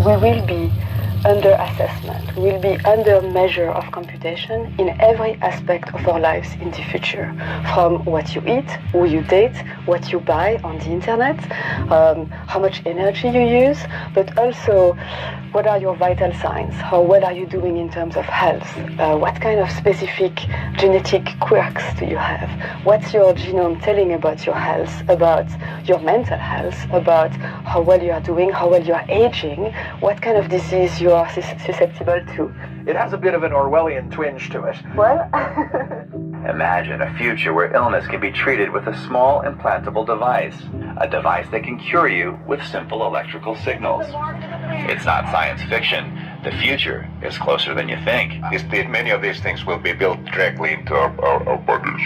we will be under assessment, we will be under measure of computation in every aspect of our lives in the future, from what you eat, who you date, what you buy on the internet, how much energy you use, but also what are your vital signs, how well are you doing in terms of health, what kind of specific genetic quirks do you have, what's your genome telling about your health, about your mental health, about how well you are doing, how well you are aging, what kind of disease you are susceptible to. It has a bit of an Orwellian twinge to it. Well, Imagine a future where illness can be treated with a small implantable device, a device that can cure you with simple electrical signals. It's not science fiction. The future is closer than you think. Many of these things will be built directly into our bodies.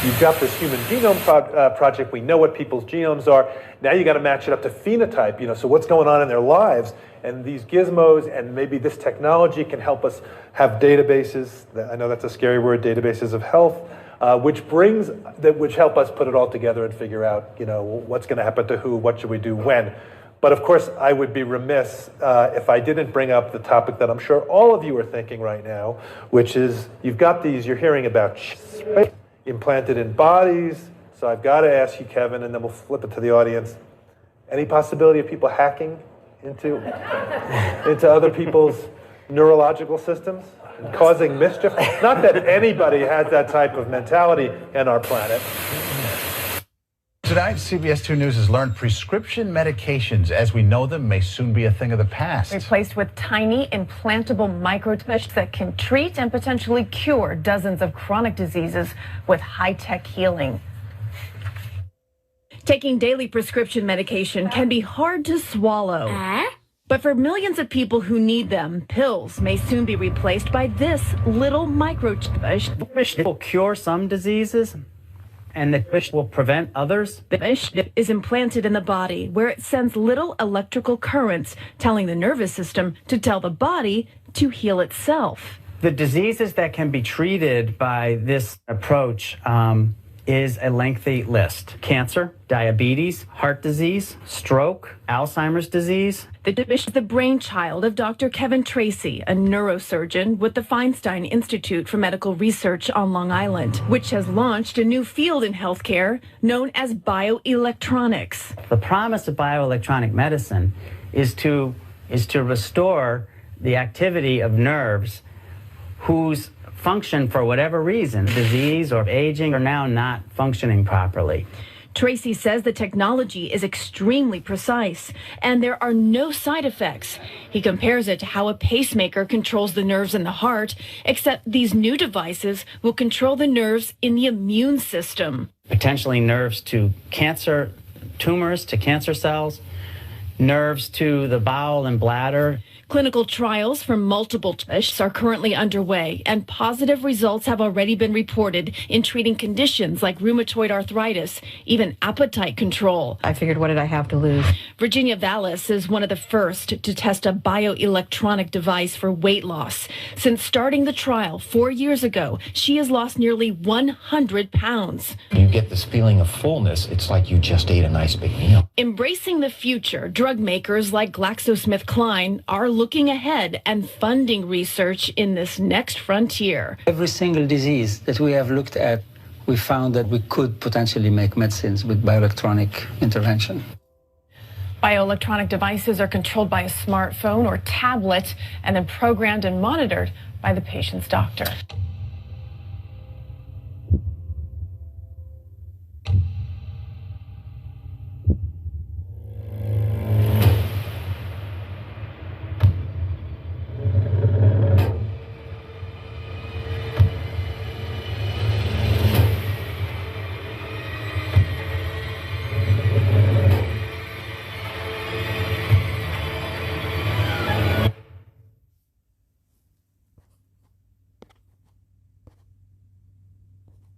You've got this human genome project. We know what people's genomes are. Now you got to match it up to phenotype, so what's going on in their lives. And these gizmos and maybe this technology can help us have databases. I know that's a scary word, databases of health, which help us put it all together and figure out, what's going to happen to who, what should we do when. But of course, I would be remiss if I didn't bring up the topic that I'm sure all of you are thinking right now, which is you're hearing about chips implanted in bodies. So I've got to ask you, Kevin, and then we'll flip it to the audience. Any possibility of people hacking into other people's neurological systems and causing mischief? Not that anybody has that type of mentality on our planet. Tonight, CBS 2 News has learned prescription medications, as we know them, may soon be a thing of the past. Replaced with tiny implantable microchips that can treat and potentially cure dozens of chronic diseases with high-tech healing. Taking daily prescription medication can be hard to swallow. But for millions of people who need them, pills may soon be replaced by this little microchip. It will cure some diseases, and the chip will prevent others. The chip is implanted in the body, where it sends little electrical currents, telling the nervous system to tell the body to heal itself. The diseases that can be treated by this approach is a lengthy list. Cancer, diabetes, heart disease, stroke, Alzheimer's disease. The dish is the brainchild of Dr. Kevin Tracy, a neurosurgeon with the Feinstein Institute for Medical Research on Long Island, which has launched a new field in healthcare known as bioelectronics. The promise of bioelectronic medicine is to restore the activity of nerves whose function, for whatever reason, disease or aging, are now not functioning properly. Tracy says the technology is extremely precise and there are no side effects. He compares it to how a pacemaker controls the nerves in the heart, except these new devices will control the nerves in the immune system. Potentially nerves to cancer, tumors to cancer cells, nerves to the bowel and bladder. Clinical trials for multiple chips are currently underway, and positive results have already been reported in treating conditions like rheumatoid arthritis, even appetite control. I figured, what did I have to lose? Virginia Vallis is one of the first to test a bioelectronic device for weight loss. Since starting the trial 4 years ago, she has lost nearly 100 pounds. You get this feeling of fullness. It's like you just ate a nice big meal. Embracing the future, drug makers like GlaxoSmithKline are looking ahead and funding research in this next frontier. Every single disease that we have looked at, we found that we could potentially make medicines with bioelectronic intervention. Bioelectronic devices are controlled by a smartphone or tablet and then programmed and monitored by the patient's doctor.